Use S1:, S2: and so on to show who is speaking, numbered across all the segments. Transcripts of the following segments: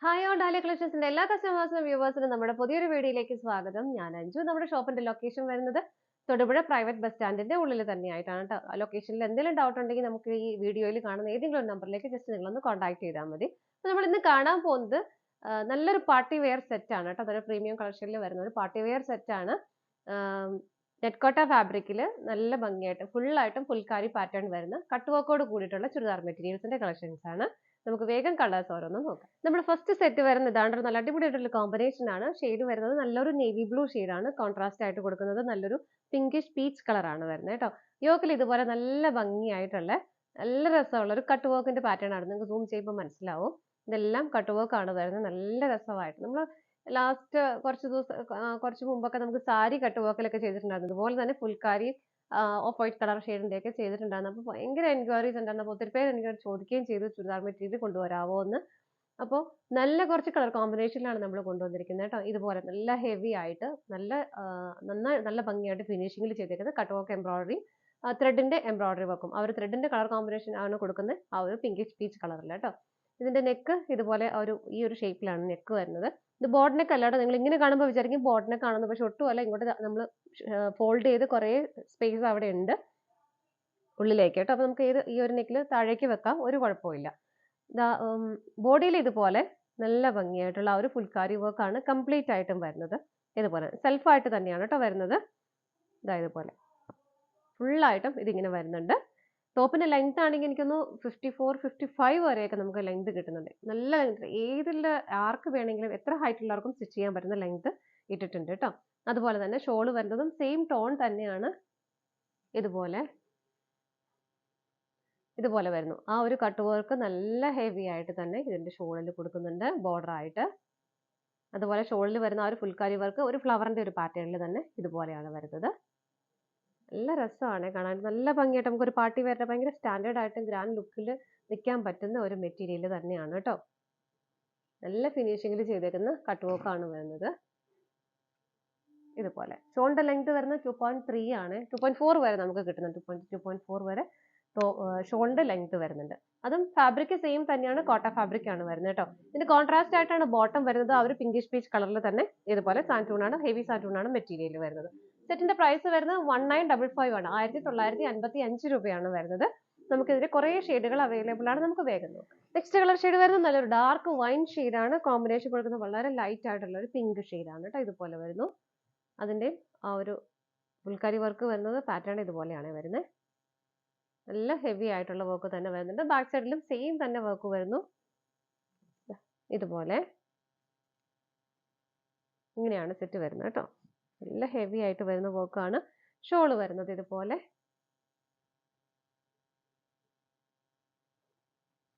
S1: Hi all dahlia കളക്ഷൻസിന്റെ എല്ലാ കസ്റ്റമേഴ്സിനും വ്യൂവേഴ്സിനും നമ്മുടെ പുതിയൊരു വീഡിയോയിലേക്ക് സ്വാഗതം. ഞാൻ അഞ്ജു. നമ്മുടെ ഷോപ്പിന്റെ ലൊക്കേഷൻ വരുന്നത് തൊടുപുഴ പ്രൈവറ്റ് ബസ് സ്റ്റാൻഡിന്റെ ഉള്ളിൽ തന്നെയായിട്ടാണ് കേട്ടോ. ആ ലൊക്കേഷനിൽ എന്തെങ്കിലും ഡൗട്ട് ഉണ്ടെങ്കിൽ നമുക്ക് ഈ വീഡിയോയിൽ കാണുന്ന ഏതെങ്കിലും നമ്പറിലേക്ക് ജസ്റ്റ് നിങ്ങളൊന്ന് കോൺടാക്ട് ചെയ്താൽ മതി. അപ്പോൾ നമ്മൾ ഇന്ന് കാണാൻ പോകുന്നത് നല്ലൊരു പാർട്ടി വെയർ സെറ്റ് ആണ് കേട്ടോ. അതൊരു പ്രീമിയം കളക്ഷനിൽ വരുന്ന ഒരു പാർട്ടി വെയർ സെറ്റ് ആണ്. നെറ്റ്കോട്ട ഫാബ്രിക്കിൽ നല്ല ഭംഗിയായിട്ട് ഫുള്ളായിട്ടും ഫുൾക്കാരി പാറ്റേൺ വരുന്ന കട്ട് വർക്കോട് കൂടിയിട്ടുള്ള ചുരിദാർ മെറ്റീരിയൽസിന്റെ കളക്ഷൻസ് ആണ്. നമുക്ക് വേഗം കളേഴ്സ് ഓരോന്നും നോക്കാം. നമ്മുടെ ഫസ്റ്റ് സെറ്റ് വരുന്നത് ഇതാണ്. നല്ല അടിപൊളിയായിട്ടുള്ള കോമ്പിനേഷൻ ആണ്. ഷെയ്ഡ് വരുന്നത് നല്ലൊരു നേവി ബ്ലൂ ആണ്. കോൺട്രാസ്റ്റ് ആയിട്ട് കൊടുക്കുന്നത് നല്ലൊരു പിങ്കിഷ് പീച്ച് കളർ ആണ് വരുന്നത് കേട്ടോ. യോക്കിൽ ഇതുപോലെ നല്ല ഭംഗിയായിട്ടുള്ള നല്ല രസമുള്ള ഒരു കട്ട് വർക്കിന്റെ പാറ്റേൺ ആണ്. നിങ്ങൾക്ക് സൂം ചെയ്യുമ്പോൾ മനസ്സിലാവും. ഇതെല്ലാം കട്ട് വർക്ക് ആണ് വരുന്നത്. നല്ല രസമായിട്ട് നമ്മൾ ലാസ്റ്റ് കുറച്ച് മുമ്പൊക്കെ നമുക്ക് സാരി കട്ട് വർക്കിലൊക്കെ ചെയ്തിട്ടുണ്ടായിരുന്നു. അതുപോലെ തന്നെ ഫുൾക്കാരി ഓഫ് വൈറ്റ് കളർ ഷെയ്ഡിന്റെ ഒക്കെ ചെയ്തിട്ടുണ്ടായിരുന്നു. അപ്പോൾ ഭയങ്കര എൻക്വയറീസ് ഉണ്ടായിരുന്നു. അപ്പോൾ ഒത്തിരി പേര് എനിക്ക് ചോദിക്കുകയും ചെയ്തു ചുരിദാർ മെറ്റീരിയൽ കൊണ്ടുവരാമോ എന്ന്. അപ്പോൾ നല്ല കുറച്ച് കളർ കോമ്പിനേഷനിലാണ് നമ്മൾ കൊണ്ടുവന്നിരിക്കുന്നത് കേട്ടോ. ഇതുപോലെ നല്ല ഹെവി ആയിട്ട് നല്ല ഭംഗിയായിട്ട് ഫിനിഷിംഗിൽ ചെയ്തേക്കുന്നത് കട്ട് വർക്ക് എംബ്രോയിഡറി ത്രെഡിന്റെ എംബ്രോയിഡറി വർക്കും ആ ഒരു ത്രെഡിന്റെ കളർ കോമ്പിനേഷൻ ആണ് കൊടുക്കുന്നത്. ആ ഒരു പിങ്കിഷ് പീച്ച് കളറിൽ കേട്ടോ. ഇതിന്റെ നെക്ക് ഇതുപോലെ ഈ ഒരു ഷേപ്പിലാണ് നെക്ക് വരുന്നത്. ഇത് ബോട്ട് നെക്ക് അല്ലാതെ നിങ്ങൾ ഇങ്ങനെ കാണുമ്പോൾ വിചാരിക്കും ബോട്ട് നെക്ക് ആണെന്ന്. പക്ഷെ ഒട്ടുമല്ല. ഇങ്ങോട്ട് നമ്മൾ ഫോൾഡ് ചെയ്ത് കുറേ സ്പേസ് അവിടെ ഉണ്ട് ഉള്ളിലേക്ക് കേട്ടോ. അപ്പോൾ നമുക്ക് ഈ ഒരു നെക്കിൽ താഴേക്ക് വെക്കാം, ഒരു കുഴപ്പമില്ല. ബോഡിയിൽ ഇതുപോലെ നല്ല ഭംഗിയായിട്ടുള്ള ആ ഒരു ഫുൾക്കാരി വർക്കാണ് കംപ്ലീറ്റ് ആയിട്ടും വരുന്നത്. ഇതുപോലെ സെൽഫായിട്ട് തന്നെയാണ് കേട്ടോ വരുന്നത്. ഇതുപോലെ ഫുള്ളായിട്ടും ഇതിങ്ങനെ വരുന്നുണ്ട്. ടോപ്പിന്റെ ലെങ്ത് ആണെങ്കിൽ എനിക്കൊന്ന് 54, 55 വരെയൊക്കെ നമുക്ക് ലെങ്ത് കിട്ടുന്നുണ്ട്. നല്ല ലെങ്ത്, ആർക്ക് വേണമെങ്കിലും എത്ര ഹൈറ്റ് ഉള്ളവർക്കും സ്റ്റിച്ച് ചെയ്യാൻ പറ്റുന്ന ലെങ്ത് ഇട്ടിട്ടുണ്ട് കേട്ടോ. അതുപോലെ തന്നെ ഷോള് വരുന്നതും സെയിം ടോൺ തന്നെയാണ്. ഇതുപോലെ വരുന്നു. ആ ഒരു കട്ട് വർക്ക് നല്ല ഹെവി ആയിട്ട് തന്നെ ഇതിന്റെ ഷോളിൽ കൊടുക്കുന്നുണ്ട് ബോർഡർ ആയിട്ട്. അതുപോലെ ഷോളിൽ വരുന്ന ആ ഒരു ഫുൾക്കാരി വർക്ക് ഒരു ഫ്ലവറിന്റെ ഒരു പാറ്റേണിൽ തന്നെ ഇതുപോലെയാണ് വരുന്നത്. നല്ല രസമാണ് കാണാൻ. നല്ല ഭംഗിയായിട്ട് നമുക്ക് ഒരു പാർട്ടി വെയറിന്റെ ഭയങ്കര സ്റ്റാൻഡേർഡ് ആയിട്ടും ഗ്രാൻഡ് ലുക്കിൽ നിൽക്കാൻ പറ്റുന്ന ഒരു മെറ്റീരിയൽ തന്നെയാണ് കേട്ടോ. നല്ല ഫിനിഷിംഗിൽ ചെയ്തേക്കുന്ന കട്ട് വർക്ക് ആണ് വരുന്നത്. ഇതുപോലെ ഷോളിന്റെ ലെങ്ത് വരുന്നത് 2.3 ആണ്. 2.4 വരെ നമുക്ക് കിട്ടുന്നുണ്ട്. 2.4 വരെ ഷോളിന്റെ ലെങ്ത് വരുന്നുണ്ട്. അതും ഫാബ്രിക് സെയിം തന്നെയാണ്. കോട്ട ഫാബ്രിക് ആണ് വരുന്നത് കേട്ടോ. ഇതിന്റെ കോൺട്രാസ്റ്റ് ആയിട്ടാണ് ബോട്ടം വരുന്നത്. ആ ഒരു പിങ്കിഷ് പീച്ച് കളറിൽ തന്നെ ഇതുപോലെ സാൻറ്റൂൺ ആണ്, ഹെവി സാൻറ്റൂൺ ആണ് മെറ്റീരിയൽ വരുന്നത്. സെറ്റിന്റെ പ്രൈസ് വരുന്നത് 1955 ആണ്. 1955 രൂപയാണ് വരുന്നത്. നമുക്കിതിൽ കുറേ ഷെയ്ഡുകൾ അവൈലബിൾ ആണ്. നമുക്ക് വേഗം നോക്കാം. നെക്സ്റ്റ് കളർ ഷെയ്ഡ് വരുന്നത് നല്ലൊരു ഡാർക്ക് വൈൻ ആണ്. കോമ്പിനേഷൻ കൊടുക്കുന്നത് വളരെ ലൈറ്റ് ആയിട്ടുള്ള ഒരു പിങ്ക് ആണ് കേട്ടോ. ഇതുപോലെ വരുന്നു. അതിന്റെ ആ ഒരു ഫുൾക്കാരി വർക്ക് വരുന്നത് പാറ്റേൺ ഇതുപോലെയാണ് വരുന്നത്. നല്ല ഹെവി ആയിട്ടുള്ള വർക്ക് തന്നെ വരുന്നുണ്ട്. ബാക്ക് സൈഡിലും സെയിം തന്നെ വർക്ക് വരുന്നു. ഇതുപോലെ ഇങ്ങനെയാണ് സെറ്റ് വരുന്നത് കേട്ടോ. നല്ല ഹെവി ആയിട്ട് വരുന്ന വർക്കാണ്. ഷോള് വരുന്നത് ഇതുപോലെ.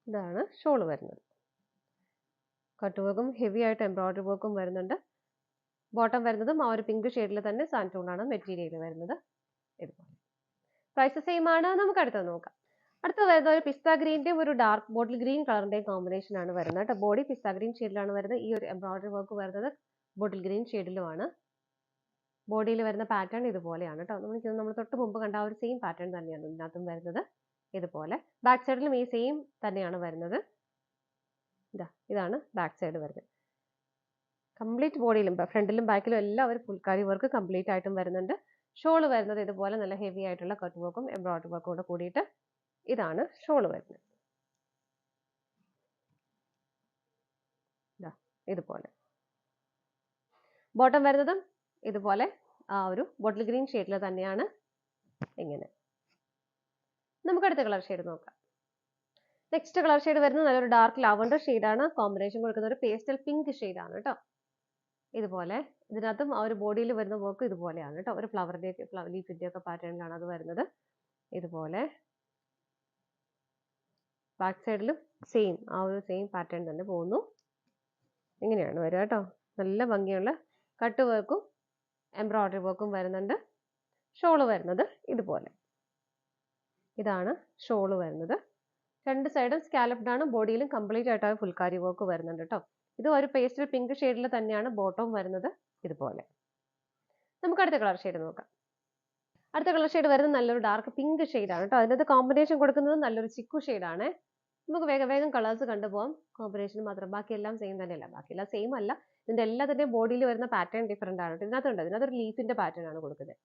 S1: ഇതാണ് ഷോള് വരുന്നത്. കട്ട് വർക്കും ഹെവി ആയിട്ട് എംബ്രോയിഡറി വർക്കും വരുന്നുണ്ട്. ബോട്ടം വരുന്നതും ആ ഒരു പിങ്ക് ഷെയ്ഡിൽ തന്നെ സാൻറ്റൂൺ ആണ് മെറ്റീരിയൽ വരുന്നത്. ഇതുപോലെ പ്രൈസ് സെയിം ആണ്. നമുക്ക് അടുത്തത് നോക്കാം. അടുത്ത വരുന്നത് ഒരു പിസ്ത ഗ്രീന്റെയും ഒരു ഡാർക്ക് ബോട്ടിൽ ഗ്രീൻ കളറിന്റെയും കോമ്പിനേഷൻ ആണ് വരുന്നത് കേട്ടോ. ബോഡി പിസ്ത ഗ്രീൻ ഷെയ്ഡിലാണ് വരുന്നത്. ഈ ഒരു എംബ്രോയിഡറി വർക്ക് വരുന്നത് ബോട്ടിൽ ഗ്രീൻ ഷെയ്ഡിലുമാണ്. ബോഡിയിൽ വരുന്ന പാറ്റേൺ ഇതുപോലെയാണ് കേട്ടോ. നമ്മൾ തൊട്ട് മുമ്പ് കണ്ട ആ ഒരു സെയിം പാറ്റേൺ തന്നെയാണ് ഇതിനകത്തും വരുന്നത്. ഇതുപോലെ ബാക്ക് സൈഡിലും ഈ സെയിം തന്നെയാണ് വരുന്നത്. ഇതാണ് ബാക്ക് സൈഡ് വരുന്നത്. കംപ്ലീറ്റ് ബോഡിയിലും ഫ്രണ്ടിലും ബാക്കിലും എല്ലാം ഒരു ഫുൾക്കാരി വർക്ക് കംപ്ലീറ്റ് ആയിട്ടും വരുന്നുണ്ട്. ഷോള് വരുന്നത് ഇതുപോലെ നല്ല ഹെവി ആയിട്ടുള്ള കട്ട് വർക്കും എംബ്രോയിഡറി വർക്കും കൂടെ കൂടിയിട്ട് ഇതാണ് ഷോള് വരുന്നത്. ഇതുപോലെ ബോട്ടം വരുന്നതും ഇതുപോലെ ആ ഒരു ബോട്ടിൽ ഗ്രീൻ ഷെയ്ഡിൽ തന്നെയാണ്. ഇങ്ങനെ നമുക്ക് അടുത്ത കളർ ഷെയ്ഡ് നോക്കാം. നെക്സ്റ്റ് കളർ ഷെയ്ഡ് വരുന്നത് നല്ലൊരു ഡാർക്ക് ലാവണ്ടർ ഷെയ്ഡാണ്. കോമ്പിനേഷൻ കൊടുക്കുന്ന ഒരു പേസ്റ്റൽ പിങ്ക് ഷെയ്ഡാണ് കേട്ടോ. ഇതുപോലെ ഇതിനകത്തും ആ ഒരു ബോഡിയിൽ വരുന്ന വർക്ക് ഇതുപോലെയാണ് കേട്ടോ. ഒരു ലീഫിന്റെ ഒക്കെ പാറ്റേണിലാണ് അത് വരുന്നത്. ഇതുപോലെ ബാക്ക് സൈഡിലും സെയിം ആ ഒരു സെയിം പാറ്റേൺ തന്നെ പോകുന്നു. ഇങ്ങനെയാണ് വരിക കേട്ടോ. നല്ല ഭംഗിയുള്ള കട്ട് വർക്കും എംബ്രോയിഡറി വർക്കും വരുന്നുണ്ട്. ഷോള് വരുന്നത് ഇതുപോലെ. ഇതാണ് ഷോള് വരുന്നത്. രണ്ട് സൈഡും സ്കാലപ്ഡ് ആണ്. ബോഡിയിലും കംപ്ലീറ്റ് ആയിട്ട് ആ ഫുൾക്കാരി വർക്ക് വരുന്നുണ്ട് കേട്ടോ. ഇത് ഒരു പേസ്റ്റൽ പിങ്ക് ഷെയ്ഡിൽ തന്നെയാണ് ബോട്ടം വരുന്നത്. ഇതുപോലെ നമുക്ക് അടുത്ത കളർ ഷെയ്ഡ് നോക്കാം. അടുത്ത കളർ ഷെയ്ഡ് വരുന്നത് നല്ലൊരു ഡാർക്ക് പിങ്ക് ഷെയ്ഡാണ് കേട്ടോ. അതിനകത്ത് കോമ്പിനേഷൻ കൊടുക്കുന്നത് നല്ലൊരു ചിക്കു ഷെയ്ഡാണ്. നമുക്ക് വേഗം വേഗം കളേഴ്സ് കണ്ടുപോകാം. കോമ്പിനേഷൻ മാത്രം, ബാക്കിയെല്ലാം സെയിം തന്നെയല്ല. ബാക്കിയെല്ലാം സെയിം അല്ല, ഇതിന്റെ എല്ലാത്തിന്റെയും ബോഡിയിൽ വരുന്ന പാറ്റേൺ ഡിഫറെന്റ് ആണ്. ഇതിനകത്തൊരു ലീഫിന്റെ പാറ്റേൺ ആണ് കൊടുക്കുന്നത്.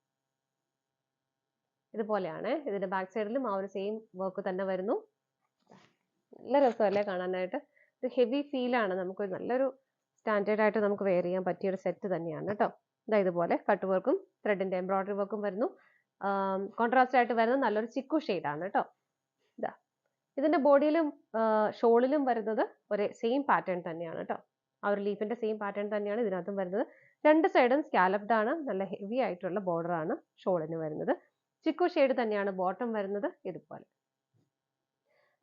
S1: ഇതുപോലെയാണ്. ഇതിന്റെ ബാക്ക് സൈഡിലും ആ ഒരു സെയിം വർക്ക് തന്നെ വരുന്നു. നല്ല രസമല്ലേ കാണാനായിട്ട്. ഒരു ഹെവി ഫീൽ ആണ്. നമുക്ക് നല്ലൊരു സ്റ്റാൻഡേർഡ് ആയിട്ട് നമുക്ക് വെയർ ചെയ്യാൻ പറ്റിയ ഒരു സെറ്റ് തന്നെയാണ് കേട്ടോ. ഇതാ ഇതുപോലെ കട്ട് വർക്കും ത്രെഡിന്റെ എംബ്രോയിഡറി വർക്കും വരുന്നു. കോൺട്രാസ്റ്റ് ആയിട്ട് വരുന്നത് നല്ലൊരു ചിക്കു ആണ് കേട്ടോ. ഇതാ ഇതിന്റെ ബോഡിയിലും ഷോളിലും വരുന്നത് ഒരേ സെയിം പാറ്റേൺ തന്നെയാണ് കേട്ടോ. ആ ഒരു ലീഫിന്റെ സെയിം പാറ്റേൺ തന്നെയാണ് ഇതിനകത്തും വരുന്നത്. രണ്ട് സൈഡും സ്കാലപ്ഡ് ആണ്. നല്ല ഹെവി ആയിട്ടുള്ള ബോർഡർ ആണ് ഷോളിന് വരുന്നത്. ചിക്കു ഷെയ്ഡ് തന്നെയാണ് ബോട്ടം വരുന്നത്. ഇതുപോലെ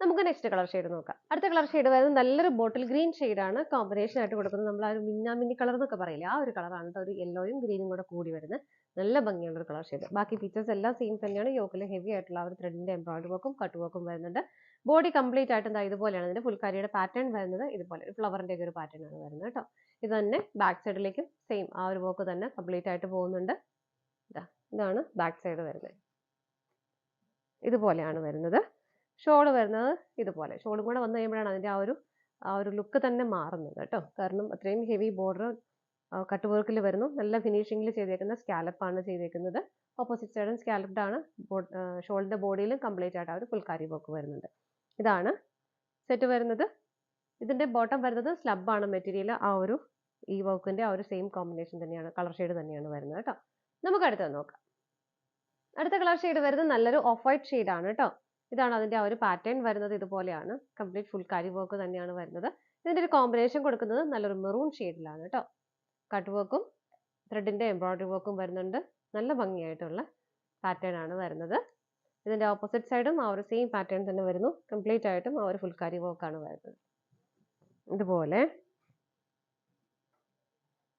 S1: നമുക്ക് നെക്സ്റ്റ് കളർ ഷെയ്ഡ് നോക്കാം. അടുത്ത കളർ ഷെയ്ഡ് വരുന്നത് നല്ലൊരു ബോട്ടിൽ ഗ്രീൻ ആണ്. കോമ്പിനേഷൻ ആയിട്ട് കൊടുക്കുന്നത് നമ്മൾ ആ ഒരു മിന്നാമിന്നി കളർ എന്നൊക്കെ പറയില്ലേ, ആ ഒരു കളറാണ് കേട്ടോ. ഒരു യെല്ലോയും ഗ്രീനും കൂടെ കൂടി വരുന്നത് നല്ല ഭംഗിയുള്ള ഒരു കളർ ഷെയ്ഡ്. ബാക്കി ഫീച്ചേഴ്സ് എല്ലാം സെയിം തന്നെയാണ്. യോക്കിൽ ഹെവി ആയിട്ടുള്ള ആ ഒരു ത്രെഡിന്റെ എംബ്രോയിഡറി വർക്കും കട്ട് വർക്കും വരുന്നുണ്ട്. ബോഡി കംപ്ലീറ്റ് ആയിട്ട് എന്താ ഇതുപോലെയാണ് ഇതിന്റെ ഫുൾക്കാരിയുടെ പാറ്റേൺ വരുന്നത്. ഇതുപോലെ ഒരു ഫ്ലവറിന്റെ ഒക്കെ ഒരു പാറ്റേൺ ആണ് വരുന്നത് കേട്ടോ. ഇത് തന്നെ ബാക്ക് സൈഡിലേക്കും സെയിം ആ ഒരു വർക്ക് തന്നെ കംപ്ലീറ്റ് ആയിട്ട് പോകുന്നുണ്ട്. ഇതാണ് ബാക്ക് സൈഡ് വരുന്നത്. ഇതുപോലെയാണ് വരുന്നത്. ഷോൾ വരുന്നത് ഇതുപോലെ. ഷോളും കൂടെ വന്നു കഴിയുമ്പോഴാണ് അതിന്റെ ആ ഒരു ലുക്ക് തന്നെ മാറുന്നത് കേട്ടോ. കാരണം അത്രയും ഹെവി ബോർഡർ കട്ട് വർക്കിൽ വരുന്നു. നല്ല ഫിനിഷിംഗിൽ ചെയ്തേക്കുന്ന സ്കാലപ്പാണ് ചെയ്തേക്കുന്നത്. ഓപ്പോസിറ്റ് സൈഡും സ്കാലപ്ഡ് ആണ്. ഷോളിന്റെ ബോഡിയിലും കംപ്ലീറ്റ് ആയിട്ട് ആ ഒരു ഫുൾക്കാരി വർക്ക് വരുന്നുണ്ട്. ഇതാണ് സെറ്റ് വരുന്നത്. ഇതിന്റെ ബോട്ടം വരുന്നത് സ്ലബ് ആണ് മെറ്റീരിയൽ. ഈ വർക്കിന്റെ ആ ഒരു സെയിം കോമ്പിനേഷൻ തന്നെയാണ്, കളർ ഷെയ്ഡ് തന്നെയാണ് വരുന്നത് കേട്ടോ. നമുക്ക് അടുത്തത് നോക്കാം. അടുത്ത കളർ ഷെയ്ഡ് വരുന്നത് നല്ലൊരു ഓഫ് വൈറ്റ് ഷെയ്ഡ് ആണ് കേട്ടോ. ഇതാണ് അതിന്റെ ആ ഒരു പാറ്റേൺ വരുന്നത്. ഇതുപോലെയാണ് കംപ്ലീറ്റ് ഫുൾക്കാരി വർക്ക് തന്നെയാണ് വരുന്നത്. ഇതിന്റെ ഒരു കോമ്പിനേഷൻ കൊടുക്കുന്നത് നല്ലൊരു മെറൂൺ ഷെയ്ഡിലാണ് കേട്ടോ. കട്ട് വർക്കും ത്രെഡിന്റെ എംബ്രോയിഡറി വർക്കും വരുന്നുണ്ട്. നല്ല ഭംഗിയായിട്ടുള്ള പാറ്റേൺ ആണ് വരുന്നത്. ഇതിന്റെ ഓപ്പോസിറ്റ് സൈഡും ആ ഒരു സെയിം പാറ്റേൺ തന്നെ വരുന്നു. കംപ്ലീറ്റ് ആയിട്ടും ആ ഒരു ഫുൾക്കാരി വർക്കാണ് വരുന്നത്. ഇതുപോലെ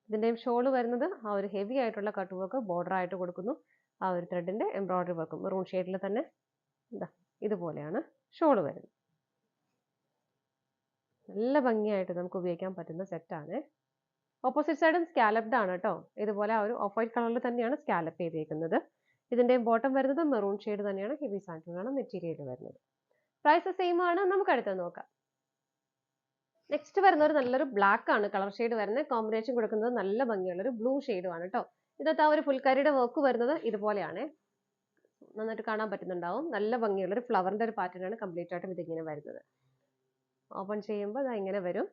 S1: ഇതിന്റെയും ഷോള് വരുന്നത് ആ ഒരു ഹെവി ആയിട്ടുള്ള കട്ട് വർക്ക് ബോർഡർ ആയിട്ട് കൊടുക്കുന്നു. ആ ഒരു ത്രെഡിന്റെ എംബ്രോയിഡറി വർക്കും മെറൂൺ ഷെയ്ഡിൽ തന്നെ ഇതുപോലെയാണ് ഷോള് വരുന്നത്. നല്ല ഭംഗിയായിട്ട് നമുക്ക് ഉപയോഗിക്കാൻ പറ്റുന്ന സെറ്റാണ്. ഓപ്പോസിറ്റ് സൈഡും സ്കാലപ്ഡ് ആണ് കേട്ടോ. ഇതുപോലെ ആ ഒരു ഓഫ് വൈറ്റ് കളറിൽ തന്നെയാണ് സ്കാലപ്പ് ചെയ്തേക്കുന്നത്. ഇതിന്റെയും ബോട്ടം വരുന്നത് മെറൂൺ ഷെയ്ഡ് തന്നെയാണ്. ഹെവി സാൻഡൂൺ ആണ് മെറ്റീരിയൽ വരുന്നത്. പ്രൈസ് സെയിം ആണ്. നമുക്ക് അടുത്തത് നോക്കാം. നെക്സ്റ്റ് വരുന്ന ഒരു നല്ലൊരു ബ്ലാക്ക് ആണ് കളർ ഷെയ്ഡ് വരുന്നത്. കോമ്പിനേഷൻ കൊടുക്കുന്നത് നല്ല ഭംഗിയുള്ള ഒരു ബ്ലൂ ഷെയ്ഡുമാണ് കേട്ടോ. ഇതിനകത്ത് ആ ഒരു ഫുൾക്കാരിയുടെ വർക്ക് വരുന്നത് ഇതുപോലെയാണ്. നന്നായിട്ട് കാണാൻ പറ്റുന്നുണ്ടാവും. നല്ല ഭംഗിയുള്ള ഒരു ഫ്ലവറിന്റെ ഒരു പാറ്റേൺ ആണ് കംപ്ലീറ്റ് ആയിട്ടും ഇതിങ്ങനെ വരുന്നത്. ഓപ്പൺ ചെയ്യുമ്പോൾ അത് ഇങ്ങനെ വരും.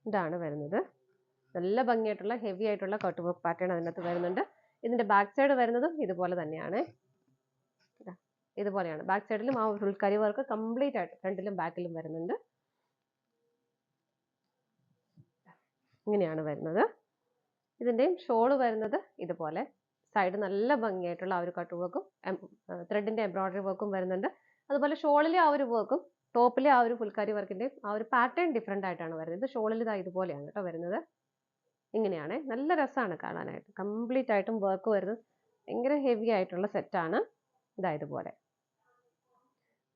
S1: ഇതാണ് വരുന്നത്. നല്ല ഭംഗിയായിട്ടുള്ള ഹെവി ആയിട്ടുള്ള കട്ട് വർക്ക് പാറ്റേൺ അതിനകത്ത് വരുന്നുണ്ട്. ഇതിന്റെ ബാക്ക് സൈഡ് വരുന്നതും ഇതുപോലെ തന്നെയാണ്. ഇതുപോലെയാണ് ബാക്ക് സൈഡിലും ആ ഫുൾക്കാരി വർക്ക് കംപ്ലീറ്റ് ആയിട്ട് ഫ്രണ്ടിലും ബാക്കിലും വരുന്നുണ്ട്. ഇങ്ങനെയാണ് വരുന്നത്. ഇതിന്റെയും ഷോള് വരുന്നത് ഇതുപോലെ. സൈഡ് നല്ല ഭംഗിയായിട്ടുള്ള ആ ഒരു കട്ട് വർക്കും ത്രെഡിന്റെ എംബ്രോയിഡറി വർക്കും വരുന്നുണ്ട്. അതുപോലെ ഷോളിലെ ആ ഒരു വർക്കും ടോപ്പിലെ ആ ഒരു ഫുൾക്കാരി വർക്കിന്റെ ആ ഒരു പാറ്റേൺ ഡിഫറെന്റ് ആയിട്ടാണ് വരുന്നത്. ഷോളിൽ ഇതാ ഇതുപോലെയാണ് കേട്ടോ വരുന്നത്. ഇങ്ങനെയാണ്. നല്ല രസമാണ് കാണാനായിട്ട്. കംപ്ലീറ്റ് ആയിട്ടും വർക്ക് വരുന്നത് ഭയങ്കര ഹെവി ആയിട്ടുള്ള സെറ്റാണ്. ഇതാ ഇതുപോലെ.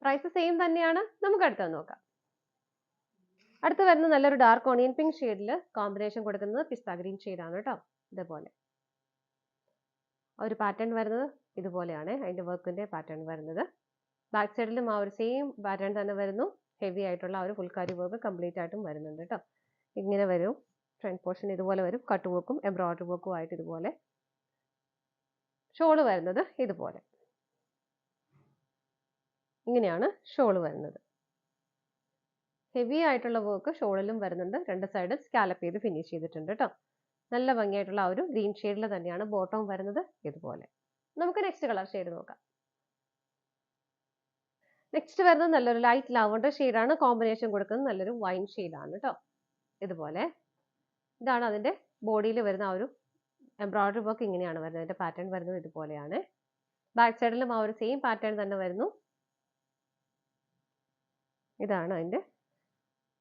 S1: പ്രൈസ് സെയിം തന്നെയാണ്. നമുക്ക് അടുത്തത് നോക്കാം. അടുത്ത് വരുന്ന നല്ലൊരു ഡാർക്ക് ഓണിയൻ പിങ്ക് ഷെയ്ഡിൽ കോമ്പിനേഷൻ കൊടുക്കുന്നത് പിസ്ത ഗ്രീൻ ഷെയ്ഡാണ് കേട്ടോ. ഇതുപോലെ ഒരു പാറ്റേൺ വരുന്നത് ഇതുപോലെയാണ് അതിന്റെ വർക്കിന്റെ പാറ്റേൺ വരുന്നത്. ബാക്ക് സൈഡിലും ആ ഒരു സെയിം പാറ്റേൺ തന്നെ വരുന്നു. ഹെവി ആയിട്ടുള്ള ആ ഒരു ഫുൾക്കാരി വർക്ക് കംപ്ലീറ്റ് ആയിട്ടും വരുന്നുണ്ട് കേട്ടോ. ഇങ്ങനെ വരും. ഫ്രണ്ട് പോർഷൻ ഇതുപോലെ വരും. കട്ട് വർക്കും എംബ്രോയിഡറി വർക്കും ആയിട്ട് ഇതുപോലെ. ഷോള് വരുന്നത് ഇതുപോലെ. ഇങ്ങനെയാണ് ഷോള് വരുന്നത്. ഹെവി ആയിട്ടുള്ള വർക്ക് ഷോളിലും വരുന്നുണ്ട്. രണ്ട് സൈഡ് സ്കാലപ്പ് ചെയ്ത് ഫിനിഷ് ചെയ്തിട്ടുണ്ട് കേട്ടോ. നല്ല ഭംഗിയായിട്ടുള്ള ആ ഒരു ഗ്രീൻ ഷെയ്ഡിൽ തന്നെയാണ് ബോട്ടം വരുന്നത് ഇതുപോലെ. നമുക്ക് നെക്സ്റ്റ് കളർ ഷെയ്ഡ് നോക്കാം. നെക്സ്റ്റ് വരുന്നത് നല്ലൊരു ലൈറ്റ് ലാവണ്ടർ ഷെയ്ഡാണ്. കോമ്പിനേഷൻ കൊടുക്കുന്നത് നല്ലൊരു വൈൻ ഷെയ്ഡാണ് കേട്ടോ. ഇതുപോലെ ഇതാണ് അതിന്റെ ബോഡിയിൽ വരുന്ന ആ ഒരു എംബ്രോയിഡറി വർക്ക്. ഇങ്ങനെയാണ് വരുന്നത്. അതിന്റെ പാറ്റേൺ വരുന്നത് ഇതുപോലെയാണ്. ബാക്ക് സൈഡിലും ആ ഒരു സെയിം പാറ്റേൺ തന്നെ വരുന്നു. ഇതാണ് അതിന്റെ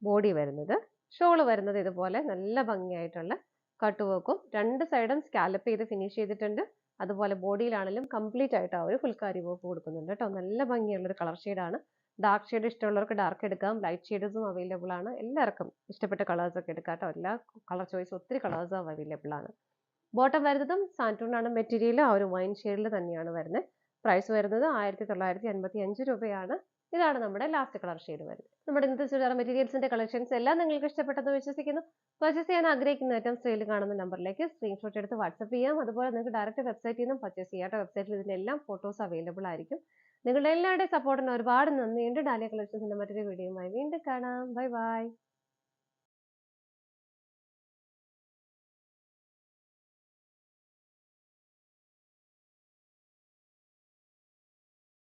S1: ബോഡി വരുന്നത്. ഷോള് വരുന്നത് ഇതുപോലെ നല്ല ഭംഗിയായിട്ടുള്ള കട്ട് വർക്കും രണ്ട് സൈഡും സ്കാലപ്പ് ചെയ്ത് ഫിനിഷ് ചെയ്തിട്ടുണ്ട്. അതുപോലെ ബോഡിയിലാണെങ്കിലും കംപ്ലീറ്റ് ആയിട്ട് ആ ഒരു ഫുൾക്കാരി വർക്ക് കൊടുക്കുന്നുണ്ട് കേട്ടോ. നല്ല ഭംഗിയുള്ള ഒരു കളർ ഷെയ്ഡാണ്. ഡാർക്ക് ഷെയ്ഡ് ഇഷ്ടമുള്ളവർക്ക് ഡാർക്ക് എടുക്കാം. ലൈറ്റ് ഷെയ്ഡ്സും അവൈലബിൾ ആണ്. എല്ലാവർക്കും ഇഷ്ടപ്പെട്ട കളേഴ്സ് ഒക്കെ എടുക്കാം കേട്ടോ. എല്ലാ കളർ ചോയ്സ് ഒത്തിരി കളേഴ്സും അവൈലബിൾ ആണ്. ബോട്ടം വരുന്നതും സാൻറ്റൂൺ ആണ് മെറ്റീരിയൽ. ആ ഒരു വൈൻ ഷെയ്ഡിൽ തന്നെയാണ് വരുന്നത്. പ്രൈസ് വരുന്നത് 1955 രൂപയാണ്. ഇതാണ് നമ്മുടെ ലാസ്റ്റ് കളർ ഷെയ്ഡ് വരുന്നത്. നമ്മുടെ ഇന്നത്തെ ചുരിദാർ മെറ്റീരിയൽസിന്റെ കളക്ഷൻസ് എല്ലാം നിങ്ങൾക്ക് ഇഷ്ടപ്പെട്ടെന്ന് വിശ്വസിക്കുന്നു. പർച്ചേസ് ചെയ്യാൻ ആഗ്രഹിക്കുന്ന ഐറ്റംസ് സ്ക്രീനിൽ കാണുന്ന നമ്പറിലേക്ക് സ്ക്രീൻഷോട്ട് എടുത്ത് വാട്സ്ആപ്പ് ചെയ്യാം. അതുപോലെ നിങ്ങൾക്ക് ഡയറക്റ്റ് വെബ്സൈറ്റിൽ നിന്നും പർച്ചേസ് ചെയ്യാം. വെബ്സൈറ്റിൽ ഇതിന്റെ എല്ലാം ഫോട്ടോസ് അവൈലബിൾ ആയിരിക്കും. നിങ്ങളുടെ എല്ലാവരുടെയും സപ്പോർട്ടിന് ഒരുപാട് നന്ദിയുണ്ട്. ഡാലിയ കളക്ഷൻസിന്റെ മറ്റൊരു വീഡിയോയുമായി വീണ്ടും കാണാം. Bye bye.